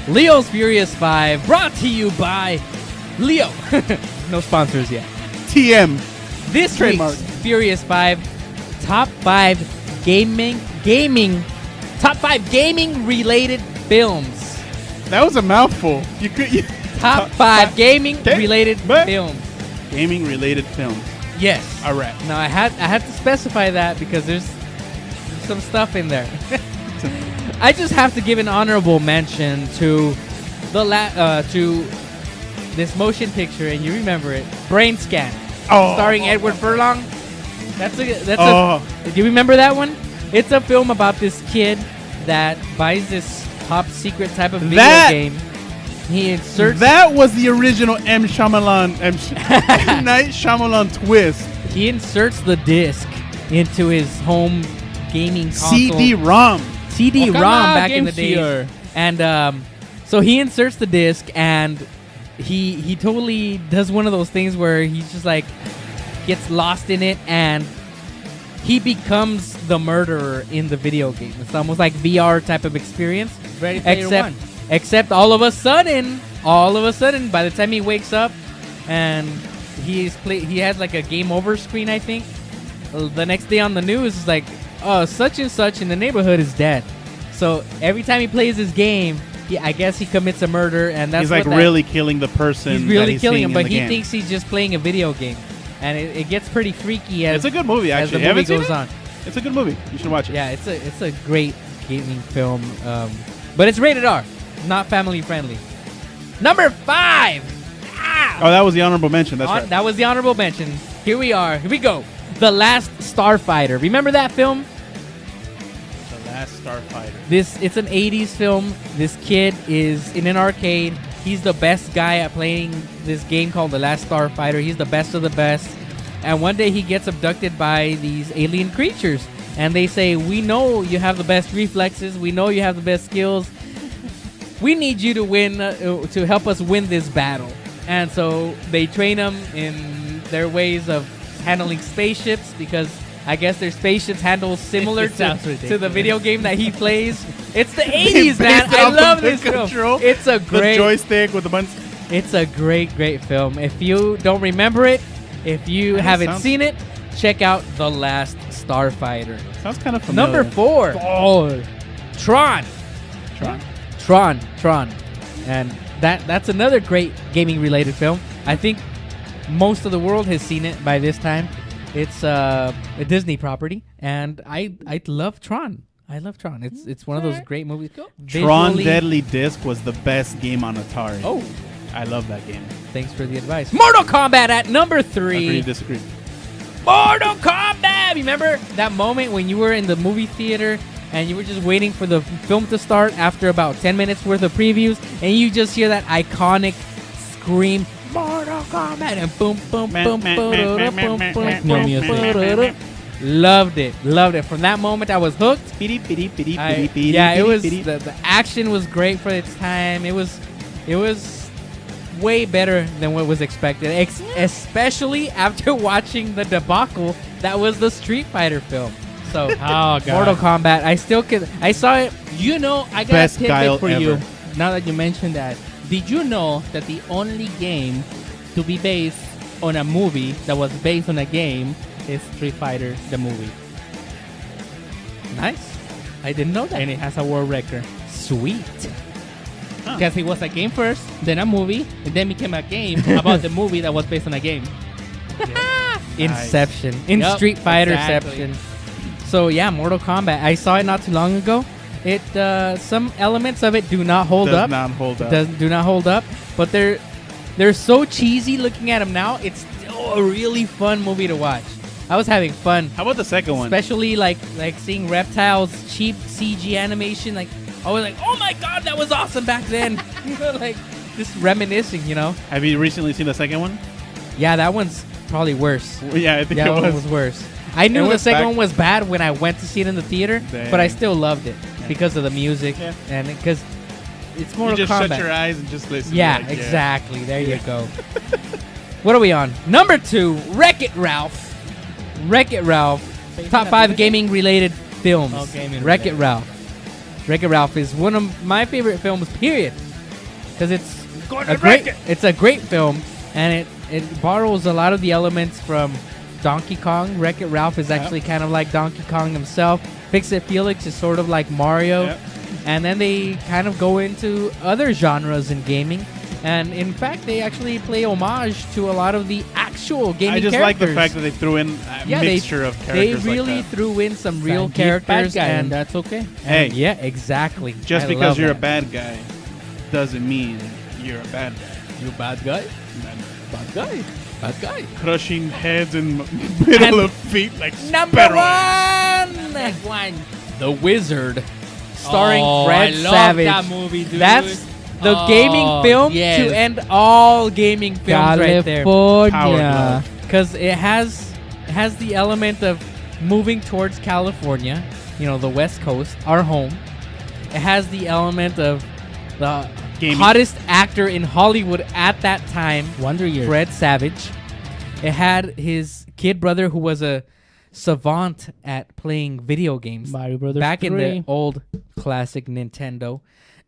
Leo's Furious 5, brought to you by Leo. No sponsors yet. TM. This Trademark. week's Furious 5 top 5 gaming related films. That was a mouthful. Top 5 gaming related films. Gaming related films. Yes. All right. Now I had to specify that because there's some stuff in there. I just have to give an honorable mention to to this motion picture, and you remember it, Brain Scan, starring Edward Furlong. Do you remember that one? It's a film about this kid that buys this top secret type of video game. He inserts. That was the original M. Night Shyamalan twist. He inserts the disc into his home gaming console. CD-ROM. CD-ROM back in the day. And so he inserts the disc, and he totally does one of those things where he's just like gets lost in it, and he becomes the murderer in the video game. It's almost like VR type of experience. Ready Player One. Except all of a sudden, by the time he wakes up and he has like a game over screen, I think. The next day on the news is like, oh, such and such in the neighborhood is dead. So every time he plays his game, I guess he commits a murder, and that's he's like really killing the person. He's really killing him, but he game. thinks he's just playing a video game, and it gets pretty freaky as it's a good movie. Actually, as the movie goes on. It's a good movie. You should watch it. Yeah, it's a great gaming film, but it's rated R, not family friendly. Number 5. Oh, that was the honorable mention. That's right. That was the honorable mention. Here we are. Here we go. The Last Starfighter. Remember that film? The Last Starfighter. It's an 80s film. This kid is in an arcade. He's the best guy at playing this game called The Last Starfighter. He's the best of the best. And one day he gets abducted by these alien creatures. And they say, we know you have the best reflexes. We know you have the best skills. We need you to win, to help us win this battle. And so they train him in their ways of handling spaceships, because I guess their spaceships handle similar to the video game that he plays. It's the 80s, man. I love this film. It's a great the joystick with the buttons. It's a great film. If you don't remember it, if you haven't seen it, check out The Last Starfighter. Sounds kind of familiar. Number 4. Oh, Tron. And that's another great gaming related film. I think most of the world has seen it by this time. It's a Disney property, and I love Tron. It's one of those great movies. Tron Deadly Disc was the best game on Atari. Oh, I love that game. Thanks for the advice. Mortal Kombat at number 3. Agree, disagree. Mortal Kombat! Remember that moment when you were in the movie theater and you were just waiting for the film to start after about 10 minutes worth of previews, and you just hear that iconic scream, Mortal Kombat, and boom, boom, boom, boom, boom, boom. Loved it. From that moment, I was hooked. It was the action was great for its time. It was way better than what was expected, especially after watching the debacle that was the Street Fighter film. So, Mortal Kombat. I saw it. You know, I got Best a guile tidbit for you. ever. Now that you mentioned that, did you know that the only game to be based on a movie that was based on a game is Street Fighter, the movie? Nice. I didn't know that. And it has a world record. Sweet. Because it was a game first, then a movie, and then became a game about the movie that was based on a game. Inception. In Street Fighter Inception. So yeah, Mortal Kombat. I saw it not too long ago. It some elements of it do not hold up. Do not hold up. But they're so cheesy looking at them now. It's still a really fun movie to watch. I was having fun. How about the second one? Especially like seeing Reptile's cheap CG animation. Like I was like, oh my god, that was awesome back then. Like just reminiscing, Have you recently seen the second one? Yeah, that one's probably worse. Yeah, I think that it one was. was worse. I knew the second one was bad when I went to see it in the theater, but I still loved it because of the music and because it's Mortal Kombat. You just shut your eyes and just listen. Yeah, exactly. There you go. What are we on? Number 2, Wreck-It Ralph. Wreck-It Ralph. Top 5 gaming related films. Oh, gaming Wreck-It Ralph. Wreck-It Ralph is one of my favorite films, period. because it's a great film, and it borrows a lot of the elements from Donkey Kong. Wreck-It Ralph is actually kind of like Donkey Kong himself. Fix-It Felix is sort of like Mario. Yep. And then they kind of go into other genres in gaming. And in fact, they actually play homage to a lot of the actual gaming I just characters. like the fact that they threw in a mixture of characters. They really like that. threw in some real Sanjeev characters. bad guy, And that's okay. Hey, yeah, exactly. just I because love you're a that. bad guy doesn't mean you're a bad guy. You bad guy? Bad guy. Bad guy. Crushing heads in middle of feet like Number steroids. one, The Wizard, starring Oh, Fred I love Savage. that movie, dude. That's the gaming film yes. to end all gaming films right there. Power California. glove. Because it has the element of moving towards California, the West Coast, our home. It has the element of the Gaming. hottest actor in Hollywood at that time, Wonder Years. Fred Savage. It had his kid brother who was a savant at playing video games Mario Brothers back 3. in the old classic Nintendo.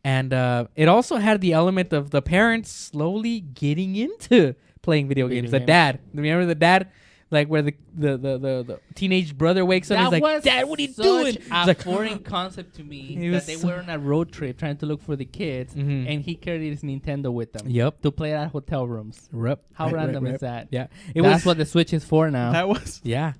And it also had the element of the parents slowly getting into playing video games. The games. dad. Remember the dad? Like where the teenage brother wakes up and That he's like, was Dad, what are you such doing? a He's like, foreign concept to me He that was they so- were on a road trip trying to look for the kids, Mhm. and he carried his Nintendo with them. Yep. To play at hotel rooms. How How random is that? Yeah. That's what the Switch is for now. That was Yeah.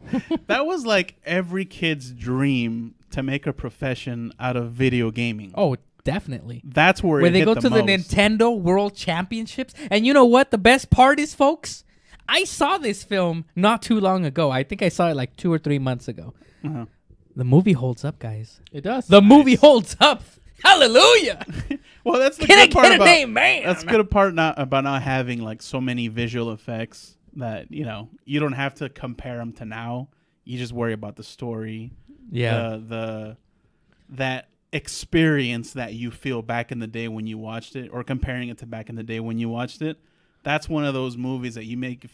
that was like every kid's dream to make a profession out of video gaming. Oh, definitely. That's where Where it they hit go the to the most. Nintendo World Championships. And you know what? The best part is, folks, I saw this film not too long ago. I think I saw it like 2 or 3 months ago. Uh-huh. The movie holds up, guys. It does. The movie holds up. Hallelujah. Well, that's the Can I good part get about an amen? that's good part about not having like so many visual effects that you don't have to compare them to now. You just worry about the story. Yeah. That experience that you feel back in the day when you watched it, or comparing it to back in the day when you watched it. That's one of those movies that makes you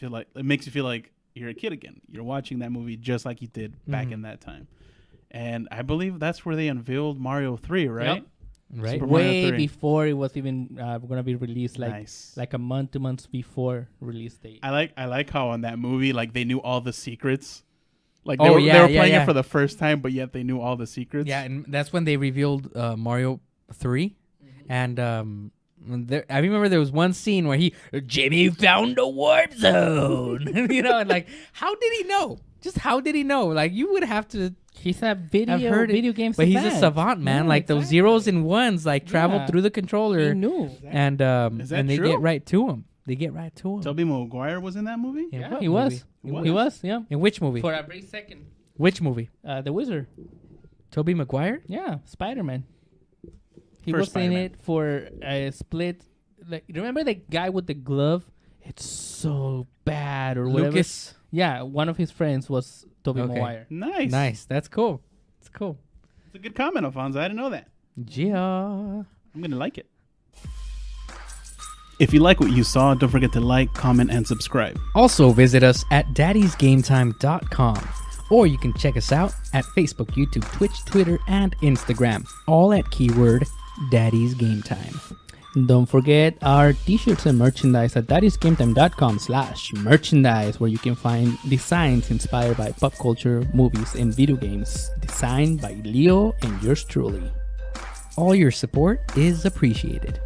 feel like you're a kid again. You're watching that movie just like you did back in that time. And I believe that's where they unveiled Mario 3, right? Yep. Right. Super Mario Way 3. before it was even going to be released, Nice. like a month, 2 months before release date. I like how on that movie, like, they knew all the secrets. Like, Oh, they were yeah, playing yeah. it for the first time, but yet they knew all the secrets. Yeah, and that's when they revealed Mario 3. And I remember there was one scene where Jimmy found a warp zone. And like, how did he know? Just how did he know? Like, you would have to. He's a I've heard it, video game but he's a savant. savant, man. Yeah, like those exactly. zeros and ones, like travel Yeah. through the controller, He knew. and Is that and they true? get right to him. They get right to him. Tobey Maguire was in that movie? In Yeah, what he movie? was. He was, yeah. In which movie? For a brief second. Which movie? The Wizard. Tobey Maguire? Yeah, Spider-Man. He For was Spider-Man. in it for a split. Like, remember the guy with the glove? It's so bad or whatever. Lucas. Yeah, one of his friends was Tobey Okay. Maguire. Nice. Nice. That's cool. It's cool. It's a good comment, Alfonso. I didn't know that. Yeah. I'm going to like it. If you like what you saw, don't forget to like, comment, and subscribe. Also, visit us at daddysgametime.com. Or you can check us out at Facebook, YouTube, Twitch, Twitter, and Instagram. All at keyword Daddy's Game Time. Don't forget our t-shirts and merchandise at daddysgametime.com/merchandise, where you can find designs inspired by pop culture, movies, and video games. Designed by Leo and yours truly. All your support is appreciated.